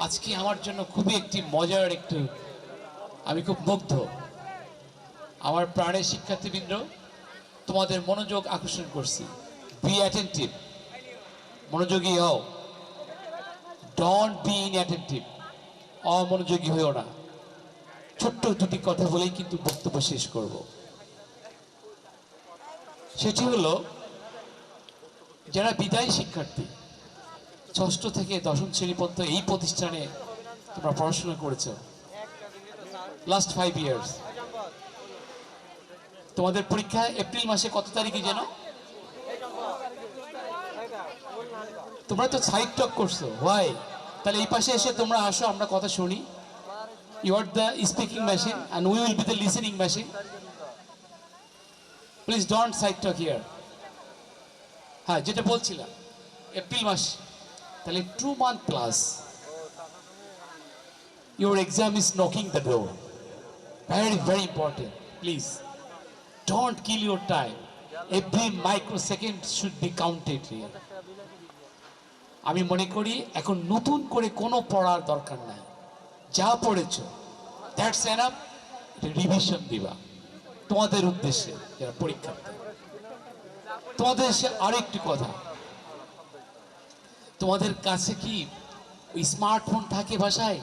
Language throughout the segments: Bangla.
আজকে আমার জন্য খুবই একটি মজার একটু, আমি খুব মুগ্ধ। আমার প্রাণের শিক্ষার্থীবৃন্দ, তোমাদের মনোযোগ আকর্ষণ করছি। বি অ্যাটেন্টিভ, মনোযোগী হও। ডোন্ট বি ইনঅ্যাটেন্টিভ, অমনোযোগী হয়েও না। ছোট্ট দুটি কথা বলেই কিন্তু বক্তব্য শেষ করব। সেটি হলো, যারা বিদায়ী শিক্ষার্থী, ষষ্ঠ থেকে দশম শ্রেণী পর্যন্ত এই প্রতিষ্ঠানে তোমরা পড়াশোনা করেছ লাস্ট 5 ইয়ার্স। তোমাদের পরীক্ষা এপ্রিল মাসে কত তারিখে যেন? তোমরা তো সাইড টক করছো, হোয়াই? তাহলে এই পাশে এসে তোমরা আসো, আমরা কথা শুনি। You are the speaking machine and we will be the listening machine. Please don't side talk here. হ্যাঁ, যেটা বলছিলাম, এপ্রিল মাস, তাহলে 2 months plus your exam is knocking the door. Very, very important. Please don't kill your time. Every microsecond should be counted here. আমি মনে করি এখন নতুন করে কোনো পড়ার দরকার নাই। যা পড়েছ দ্যাটস এনাফ। রিভিশন দিবা তোমাদের উদ্দেশ্যে, যারা পরীক্ষার্থী। তোমাদের এসে আরেকটি কথা, তোমাদের কাছে কি ওই স্মার্টফোন থাকে বাসায়?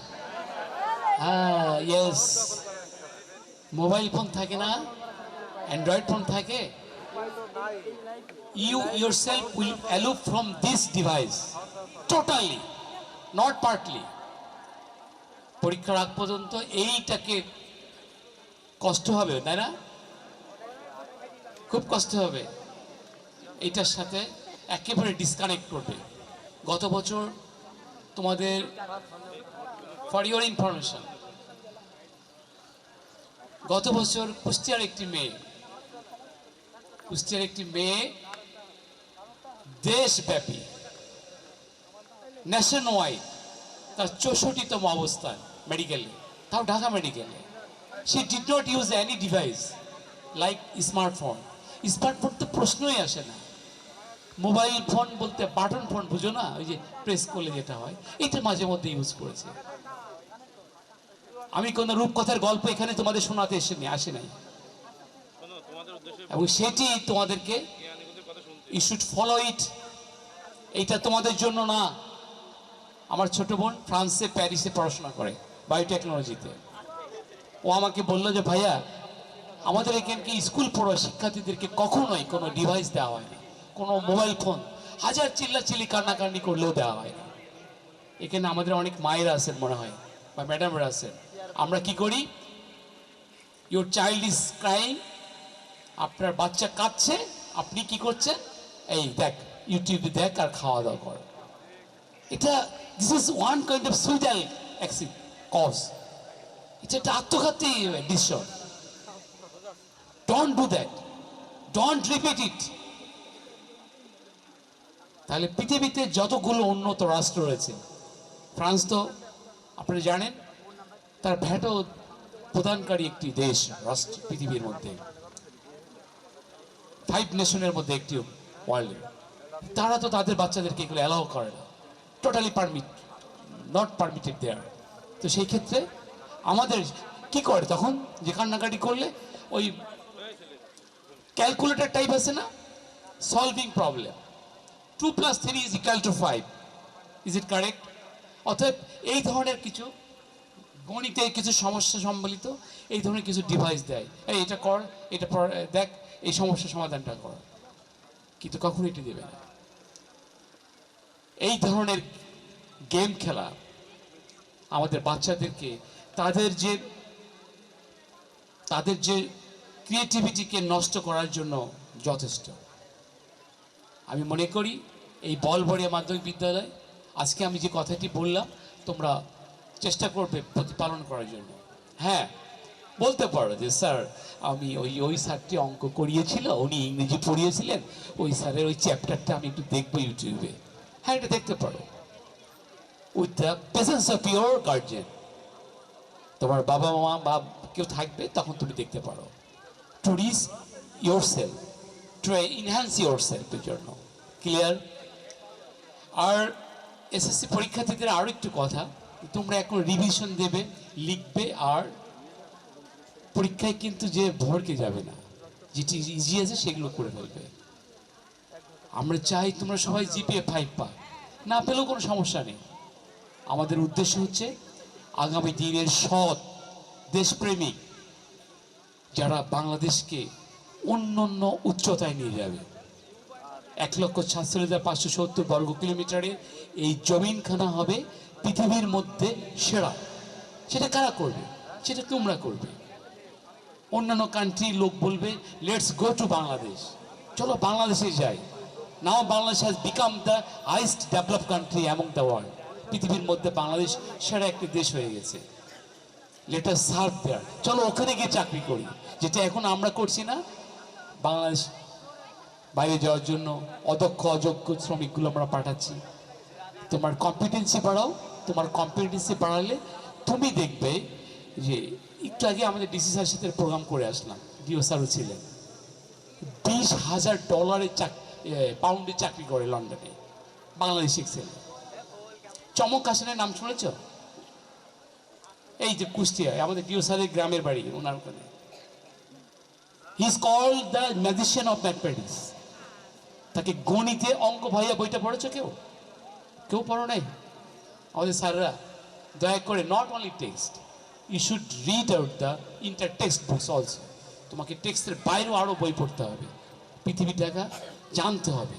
হ্যাঁ, ইয়েস। মোবাইল ফোন থাকে না? অ্যান্ড্রয়েড ফোন থাকে? You yourself will aloof from this device totally, not partly. পরীক্ষার আগ পর্যন্ত এইটাকে কষ্ট হবে, তাই না? খুব কষ্ট হবে। এইটার সাথে একেবারে ডিসকানেক্ট করবে। গত বছর তোমাদের, ফর ইউর ইনফরমেশন, গত বছর কুষ্টিয়ার একটি মেয়ে দেশব্যাপী, ন্যাশন ওয়াইড, তার 64তম অবস্থান মেডিকেলে, তাও ঢাকা মেডিকেলে। She did not use any device like smartphone. Smartphone তো প্রশ্নই আসে না। মোবাইল ফোন বলতে বাটন ফোন, বুঝো না, ওই যে প্রেস করলে যেটা হয়, এটা মাঝে মধ্যে ইউজ করেছে। আমি কোনো রূপকথার গল্প এখানে তোমাদের শোনাতে আসে নাই, এবং সেটি তোমাদেরকে, ইউ শুড ফলো ইট। এইটা তোমাদের জন্য না। আমার ছোট বোন ফ্রান্সে, প্যারিসে পড়াশোনা করে বায়োটেকনোলজিতে। ও আমাকে বললো যে ভাইয়া, আমাদের এখানকে স্কুল পড়া শিক্ষার্থীদেরকে কখনোই কোনো ডিভাইস দেওয়া হয়নি, কোনো মোবাইল ফোন। হাজার চিল্লাচিল্লি কান্নাকান্নি করলেও দেওয়া হয় না। এখানে আমাদের অনেক মায়েরা আছেন মনে হয়, বা ম্যাডামরা আছেন। আমরা কি করি? ইউর চাইল্ড ইজ ক্রাইং, আপনার বাচ্চা কাঁদছে, আপনি কি করছেন? এই দেখ, ইউটিউবে দেখ আর খাওয়া দাওয়া কর। এটা, this is one kind of suicide cause. এটা একটা আত্মঘাতী decision. Don't do that, don't repeat it. তাহলে পৃথিবীতে যতগুলো উন্নত রাষ্ট্র রয়েছে, ফ্রান্স তো আপনারা জানেন, তার ভ্যাটও প্রদানকারী একটি দেশ, রাষ্ট্র পৃথিবীর মধ্যে, 5 নেশনের মধ্যে একটি ওয়ার্ল্ডে। তারা তো তাদের বাচ্চাদেরকে এগুলো অ্যালাউ করে না, টোটালি নট পারমিটেড দেয়ার। তো সেই ক্ষেত্রে আমাদের কি করে তখন, যে কান্নাকাটি করলে ওই ক্যালকুলেটর টাইপ আছে না, solving problem, 2 + 3 = 5, is it correct? অতএব এই ধরনের কিছু গণিতের কিছু সমস্যা সম্বলিত এই ধরনের কিছু ডিভাইস দেয়, এই এটা কর, এটা দেখ, এই সমস্যার সমাধানটা কর, কিন্তু কখনো এটি দেবে না। এই ধরনের গেম খেলা আমাদের বাচ্চাদেরকে তাদের যে ক্রিয়েটিভিটিকে নষ্ট করার জন্য যথেষ্ট। আমি মনে করি এই বলবড়িয়া মাধ্যমিক বিদ্যালয়, আজকে আমি যে কথাটি বললাম, তোমরা চেষ্টা করবে প্রতিপালন করার জন্য। হ্যাঁ, বলতে পারো যে স্যার, আমি ওই স্যারটি অঙ্ক করিয়েছিল, উনি ইংরেজি পড়িয়েছিলেন, ওই স্যারের ওই চ্যাপ্টারটা আমি একটু দেখবো ইউটিউবে। হ্যাঁ, এটা দেখতে পারো, with the presence of your guardian. তোমার বাবা মা বা কেউ থাকবে, তখন তুমি দেখতে পারো। To reach yourself, to enhance your সেলফের জন্য। ক্লিয়ার? আর এসএসসি পরীক্ষার্থীদের আরও একটু কথা, তোমরা এখন রিভিশন দেবে, লিখবে, আর পরীক্ষায় কিন্তু যে ভরকে যাবে না, যেটি ইজি আছে সেগুলো করে ফেলবে। আমরা চাই তোমরা সবাই জিপিএ 5 পা, না পেলেও কোনো সমস্যা নেই। আমাদের উদ্দেশ্য হচ্ছে আগামী দিনের সৎ দেশপ্রেমিক যারা বাংলাদেশকে অন্য অন্য উচ্চতায় নিয়ে যাবে। 1,47,570 বর্গ কিলোমিটারে এই জমিনখানা হবে পৃথিবীর মধ্যে সেরা। সেটা কারা করবে? সেটা তোমরা করবে। অন্যান্য কান্ট্রির লোক বলবে লেটস গো টু বাংলাদেশ, চলো বাংলাদেশে যাই। Now Bangladesh has become the highest develop country among the world. পৃথিবীর মধ্যে বাংলাদেশ সেরা একটি দেশ হয়ে গেছে। লেট আস সার্ভ দেয়ার, চলো ওখানে গিয়ে চাকরি করি, যেটা এখন আমরা করছি না। বাংলাদেশ বাইরে যাওয়ার জন্য অদক্ষ অযোগ্য শ্রমিকগুলো আমরা পাঠাচ্ছি। তোমার কম্পিটেন্সি বাড়াও, তোমার কম্পিটেন্সি বাড়ালে তুমি দেখবে যে একটু আগে আমাদের ডিসি স্যারের সাথে প্রোগ্রাম করে আসলাম, ডিও স্যারও ছিলেন। $20,000 পাউন্ডে চাকরি করে লন্ডনে, বাংলাদেশি ছেলে। চমক হাসানের নাম শুনেছ? এই যে কুষ্টিয়ায় আমাদের ডিও স্যারের গ্রামের বাড়ি, ওনার ওখানে। He is called the magician of mathematics. তাকে গণিতে অঙ্ক ভাইয়া বইটা পড়েছো কেউ? কেউ পড়ো নাই? আমাদের স্যাররা দয়া করে, not only text, you should read out the inter text books also. তোমাকে টেক্সটের বাইরেও আরও বই পড়তে হবে, পৃথিবীটাকে জানতে হবে।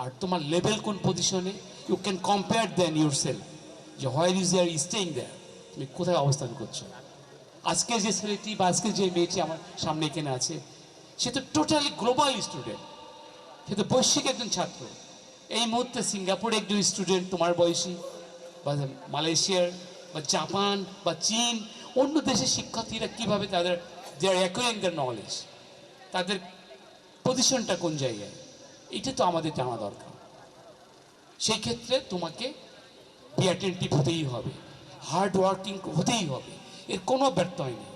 আর তোমার লেভেল কোন পজিশনে, you can compare then yourself, যে হোয়ার ইজ ইয়ার স্টেইং দেয়ার, তুমি কোথায় অবস্থান করছো। আজকে যে ছেলেটি বা আজকে যে মেয়েটি আমার সামনে এখানে আছে, সে তো টোটালি গ্লোবাল স্টুডেন্ট, সে তো বৈশ্বিক একজন ছাত্র। এই মুহূর্তে সিঙ্গাপুরে একজন স্টুডেন্ট তোমার বয়সী, বা মালয়েশিয়ার বা জাপান বা চীন, অন্য দেশের শিক্ষার্থীরা কীভাবে তাদের দে আর অ্যাকোয়ারিং দেয়ার নলেজ, তাদের পজিশনটা কোন জায়গায়, এটা তো আমাদের জানা দরকার। সেই ক্ষেত্রে তোমাকে বি অ্যাটেন্টিভ হতেই হবে, হার্ড ওয়ার্কিং হতেই হবে, এর কোনো ব্যর্থ নেই।